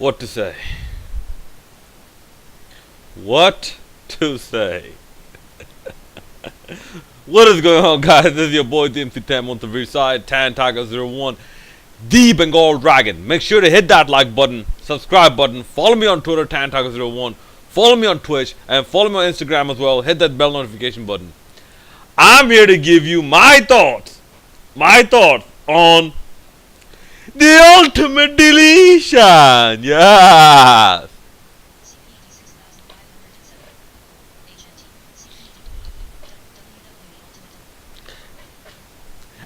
What to say? What to say? What is going on, guys? This is your boy DMC10 on the rear side, Tan Tiger 01, the Bengal Dragon. Make sure to hit that like button, subscribe button, follow me on Twitter, Tan Tiger 01, follow me on Twitch, and follow me on Instagram as well. Hit that bell notification button. I'm here to give you my thoughts on the Ultimate Deletion. Yes.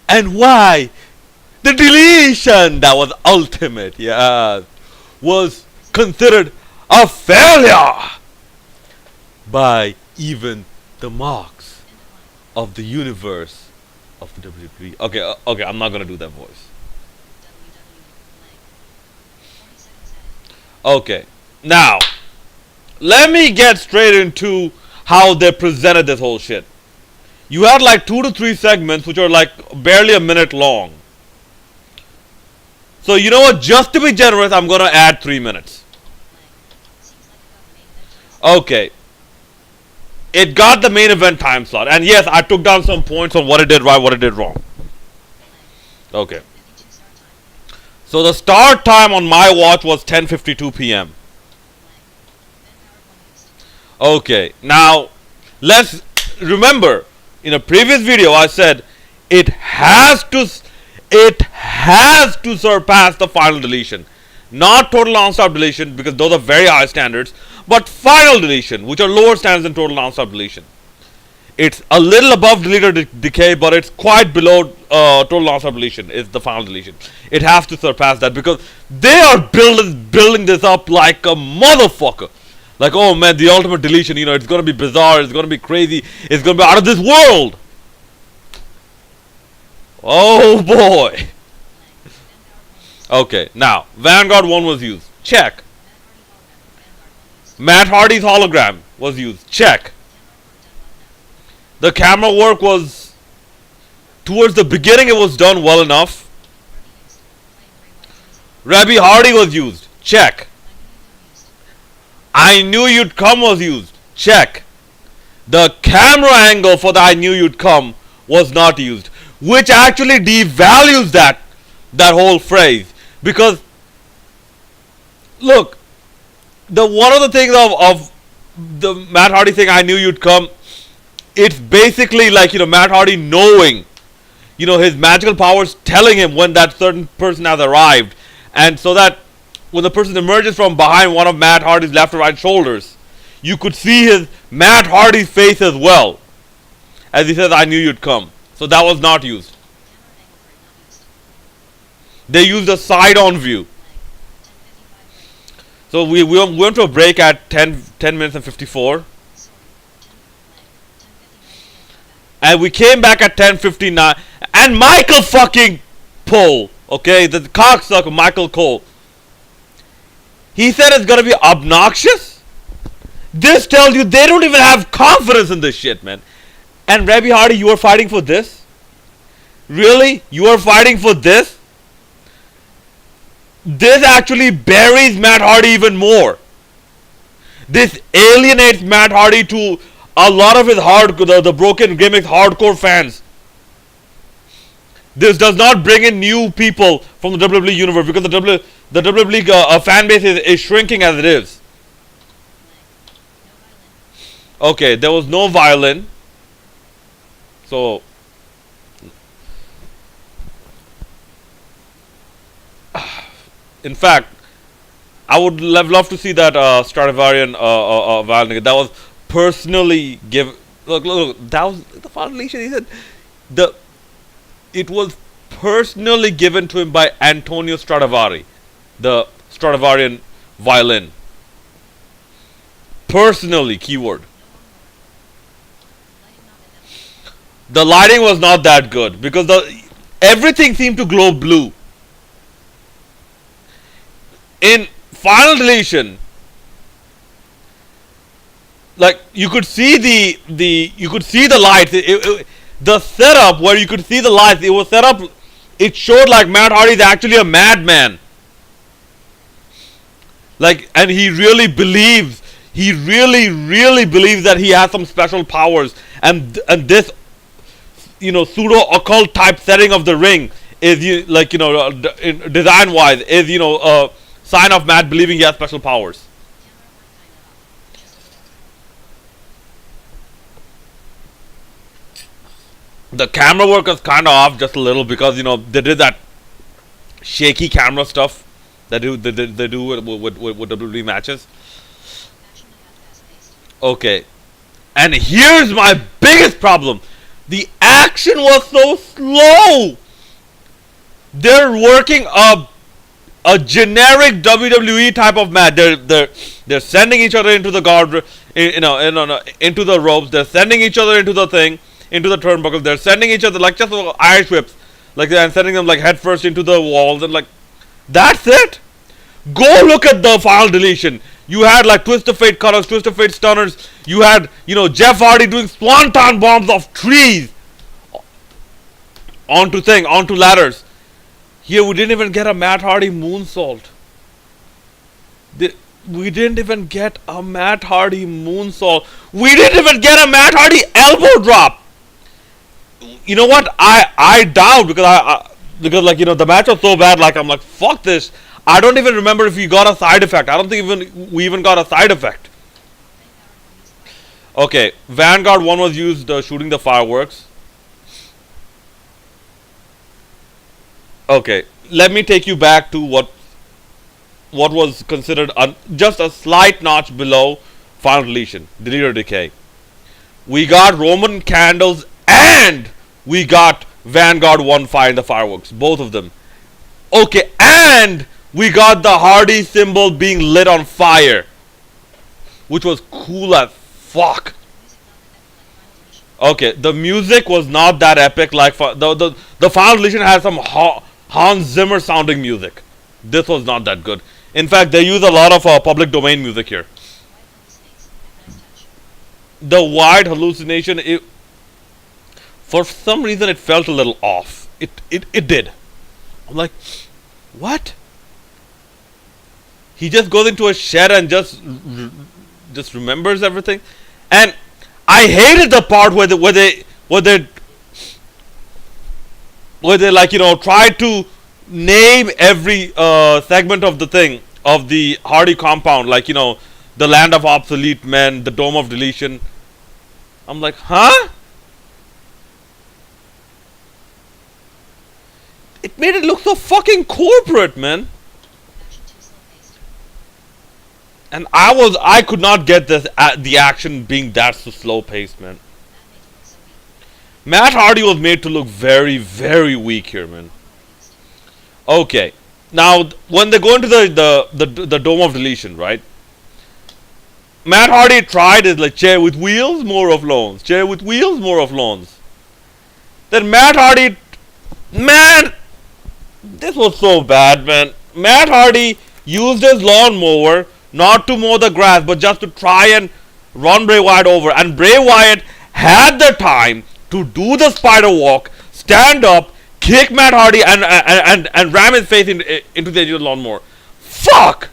And why the deletion that was ultimate, was considered a failure by even the marks of the universe of the WWE. Okay, I'm not gonna do that voice. Okay, now let me get straight into how they presented this whole shit. You had like 2 to 3 segments which are like barely a minute long. So you know what, just to be generous, I'm gonna add 3 minutes. Okay. It got the main event time slot. And yes, I took down some points on what it did right, what it did wrong. Okay. So the start time on my watch was 10:52 p.m. Okay. Now, let's remember, in a previous video I said it has to surpass the final deletion. Not total non-stop deletion, because those are very high standards, but final deletion, which are lower standards than total non-stop deletion. It's a little above deleter decay, but it's quite below total non-stop deletion is the final deletion. It has to surpass that because they are building this up like a motherfucker. Like, oh man, the ultimate deletion, you know, it's gonna be bizarre, it's gonna be crazy, it's gonna be out of this world. Oh boy. Okay, now, Vanguard 1 was used. Check. Matt Hardy's hologram was used. Check. The camera work was, towards the beginning it was done well enough. Rebby Hardy was used. Check. I Knew You'd Come was used. Check. The camera angle for the I Knew You'd Come was not used, which actually devalues that whole phrase. Because look, one of the things of the Matt Hardy thing, I Knew You'd Come, it's basically like, you know, Matt Hardy knowing, you know, his magical powers telling him when that certain person has arrived, and so that when the person emerges from behind one of Matt Hardy's left or right shoulders, you could see his Matt Hardy's face as well, as he says, I knew you'd come. So that was not used. They used a side-on view. So we went to a break at 10 minutes and 54. And we came back at 10:59. And Michael fucking Cole, okay, the cocksucker Michael Cole, he said it's gonna be obnoxious. This tells you they don't even have confidence in this shit, man. And Rebby Hardy, you are fighting for this? Really? You are fighting for this? This actually buries Matt Hardy even more. This alienates Matt Hardy to a lot of his the broken gimmicks hardcore fans. This does not bring in new people from the WWE universe, because the WWE fan base is shrinking as it is. Okay, there was no violin. So in fact, I would love to see that Stradivarian violin. That was personally given. Look, that was the final deletion. He said it was personally given to him by Antonio Stradivari, the Stradivarian violin. Personally, keyword. The lighting was not that good because everything seemed to glow blue. In final deletion, like, you could see the lights. The setup where you could see the lights, it was set up. It showed like Matt Hardy is actually a madman. Like, and he really believes, he really believes that he has some special powers, and this, pseudo occult type setting of the ring is, design wise, is, a sign of Matt believing he has special powers. The camera work is kind of off just a little because they did that shaky camera stuff that they do with WWE matches. Okay, and here's my biggest problem: the action was so slow. They're working a generic WWE type of match. They're sending each other into the guard, into the ropes. They're sending each other into the thing, into the turnbuckles. They're sending each other like just Irish whips, like, and sending them like head first into the walls, and like, that's it. Go look at the final deletion. You had like Twist of Fate cutters, Twist of Fate stunners. You had Jeff Hardy doing swanton bombs off trees onto ladders. Here we didn't even get a Matt Hardy moonsault. We didn't even get a Matt Hardy moonsault. We didn't even get a Matt Hardy elbow drop. You know what? I doubt because like the match was so bad. Like, I'm like, fuck this. I don't even remember if we got a side effect. I don't think we even got a side effect. Okay, Vanguard 1 was used shooting the fireworks. Okay, let me take you back to what was considered just a slight notch below final deletion, delete or decay. We got Roman candles and we got Vanguard 1 firing the fireworks, both of them. Okay, and we got the Hardy symbol being lit on fire, which was cool as fuck. Okay, the music was not that epic. Like the final deletion had some Hans Zimmer sounding music. This was not that good. In fact, they use a lot of public domain music here. The wide hallucination, for some reason, it felt a little off. It did. I'm like, what? He just goes into a shed and just remembers everything. And I hated the part where they like tried to name every segment of the thing, of the Hardy compound, like the land of obsolete men, the dome of deletion. I'm like, huh? It made it look so fucking corporate, man. And I could not get this the action being that so slow paced, man. Matt Hardy was made to look very, very weak here, man. Okay, now when they go into the dome of deletion, right? Matt Hardy tried is like chair with wheels, more of lawns. Chair with wheels, more of lawns. Then Matt Hardy, man, this was so bad, man. Matt Hardy used his lawnmower not to mow the grass, but just to try and run Bray Wyatt over. And Bray Wyatt had the time to do the spider walk, stand up, kick Matt Hardy, and ram his face into the edge of the lawnmower. Fuck!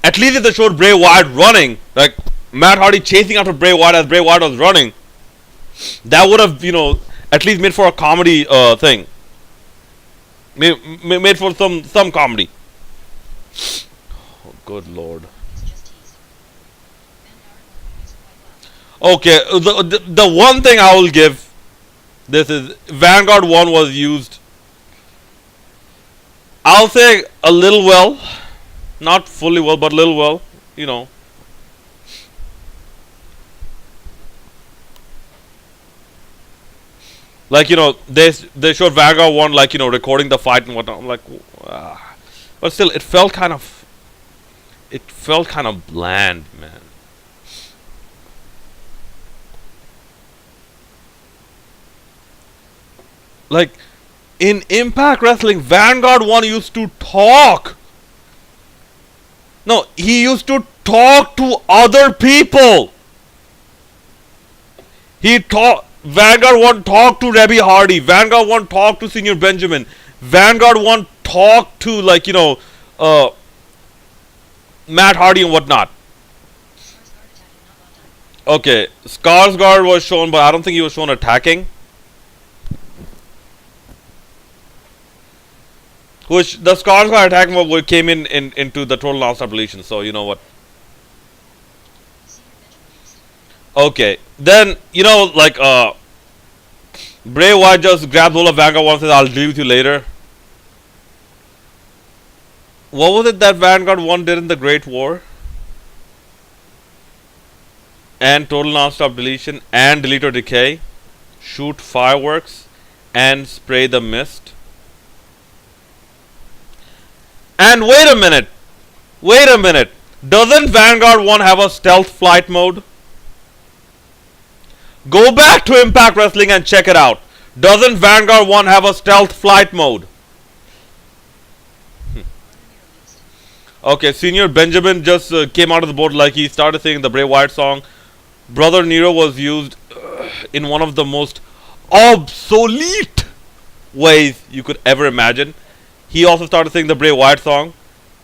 At least if they showed Bray Wyatt running, like Matt Hardy chasing after Bray Wyatt as Bray Wyatt was running, that would have, at least made for a comedy thing. Made for some comedy. Oh, good lord. Okay, the one thing I will give this is Vanguard 1 was used, I'll say a little well, not fully well, but a little well, Like, they showed Vanguard 1, like, recording the fight and whatnot. I'm like, but still, it felt kind of bland, man. Like, in Impact Wrestling, Vanguard 1 used to talk. No, he used to talk to other people. Vanguard 1 talked to Rebby Hardy. Vanguard 1 talked to Senior Benjamin. Vanguard 1 talk to, like, uh, Matt Hardy and whatnot. Okay, Skarsgård was shown, but I don't think he was shown attacking. Which the Skarsgård attacking what came into the total non-stop deletion. So you know what? Okay, then like Bray Wyatt just grabbed hold of Vanguard one and says, "I'll deal with you later." What was it that Vanguard one did in the Great War? And total non-stop deletion and delete or decay, shoot fireworks and spray the mist. And wait a minute, doesn't Vanguard 1 have a stealth flight mode? Go back to Impact Wrestling and check it out. Doesn't Vanguard 1 have a stealth flight mode? Okay, Senior Benjamin just came out of the boat like he started singing the Bray Wyatt song. Brother Nero was used in one of the most obsolete ways you could ever imagine. He also started singing the Bray Wyatt song.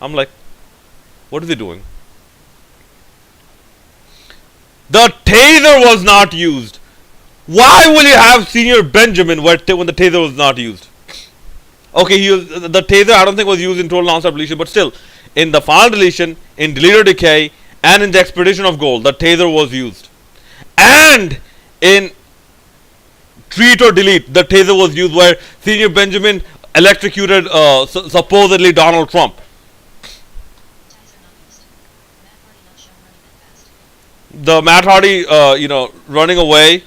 I'm like, what is he doing? The taser was not used. Why will you have Senior Benjamin when the taser was not used? Okay, the taser I don't think was used in Total Non-Stop Deletion, but still, in the Final Deletion, in Delete or Decay, and in the Expedition of Gold, the taser was used. And in Treat or Delete, the taser was used where Senior Benjamin electrocuted supposedly Donald Trump. The Matt Hardy, running away,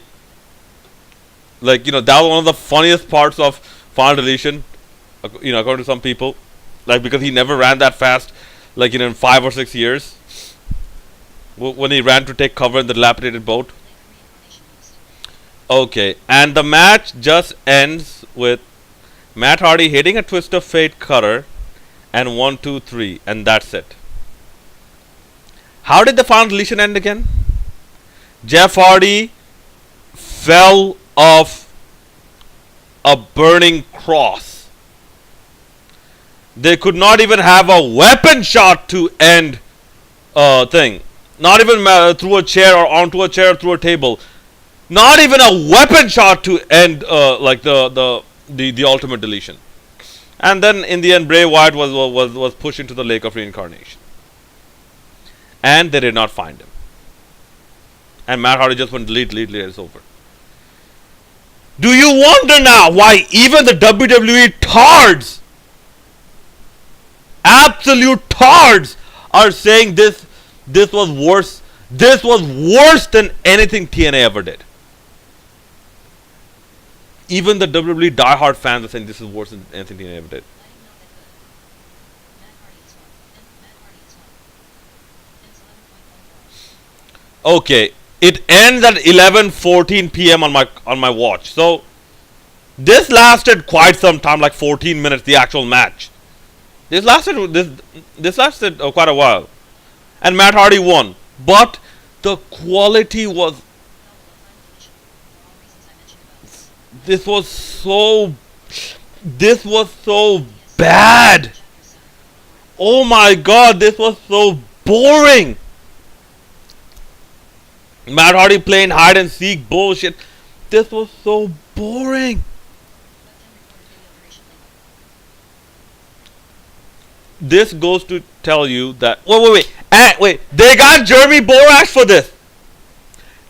like, that was one of the funniest parts of Final Deletion, according to some people, like, because he never ran that fast, like, in 5 or 6 years, when he ran to take cover in the dilapidated boat. Okay, and the match just ends with Matt Hardy hitting a Twist of Fate cutter, and 1, 2, 3, and that's it. How did the Final Deletion end again? Jeff Hardy fell off a burning cross. They could not even have a weapon shot to end thing. Not even through a chair or onto a chair or through a table. Not even a weapon shot to end like the Ultimate Deletion. And then in the end, Bray Wyatt was pushed into the Lake of Reincarnation. And they did not find him. And Matt Hardy just went delete, it's over. Do you wonder now why even the WWE tards, absolute tards, are saying this was worse? This was worse than anything TNA ever did. Even the WWE diehard fans are saying this is worse than anything TNA ever did. Okay, it ends at 11:14 p.m. on my watch. So this lasted quite some time, like 14 minutes. The actual match. This lasted quite a while, and Matt Hardy won. But the quality was. This was so bad. Oh my God! This was so boring. Matt Hardy playing hide and seek bullshit. This was so boring. This goes to tell you that wait. They got Jeremy Borash for this.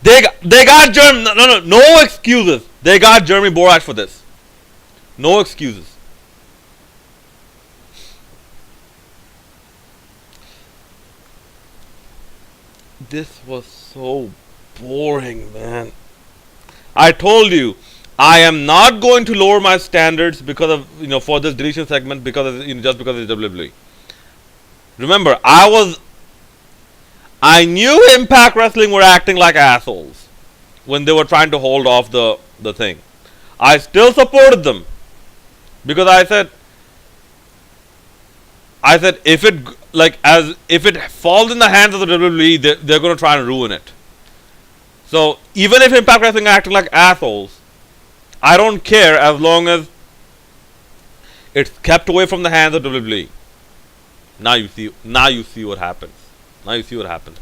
They got Jeremy. No excuses. They got Jeremy Borash for this. No excuses. This was so boring, man. I told you, I am not going to lower my standards because of for this deletion segment because of, just because it's WWE. Remember, I knew Impact Wrestling were acting like assholes when they were trying to hold off the thing. I still supported them because I said if it falls in the hands of the WWE, they're going to try and ruin it. So even if Impact Wrestling are acting like assholes, I don't care as long as It's kept away from the hands of WWE. Now you see. Now you see what happens. Now you see what happened.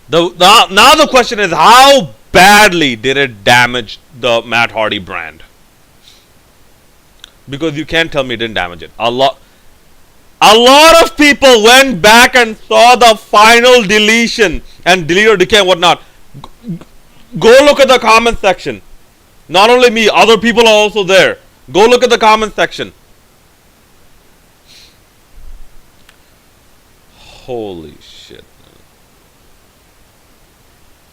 Now the question is, how badly did it damage the Matt Hardy brand? Because you can't tell me it didn't damage it. A lot of people went back and saw the final deletion and delete or decay and whatnot. Go look at the comment section. Not only me, other people are also there. Go look at the comment section. Holy shit.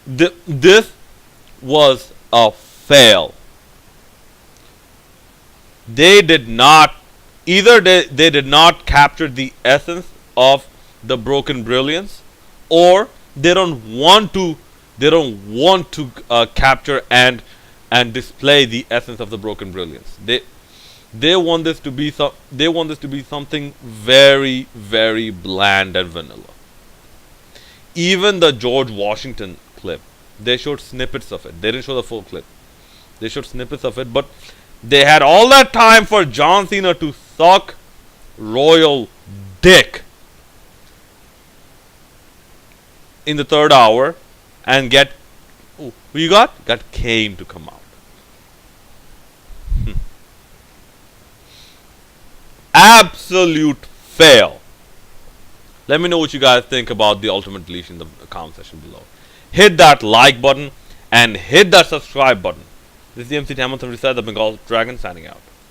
This was a fail. They did not, either they did not capture the essence of the Broken Brilliance, or they don't want to capture and display the essence of the Broken Brilliance. They want this to be something very, very bland and vanilla. Even the George Washington clip, they showed snippets of it. They didn't show the full clip. They showed snippets of it, but they had all that time for John Cena to suck royal dick in the third hour and get, who you got? Got Kane to come out. Absolute fail. Let me know what you guys think about the Ultimate Deletion in the comment section below. Hit that like button and hit that subscribe button. This is the MC Tamanth from the Bengal Dragon signing out.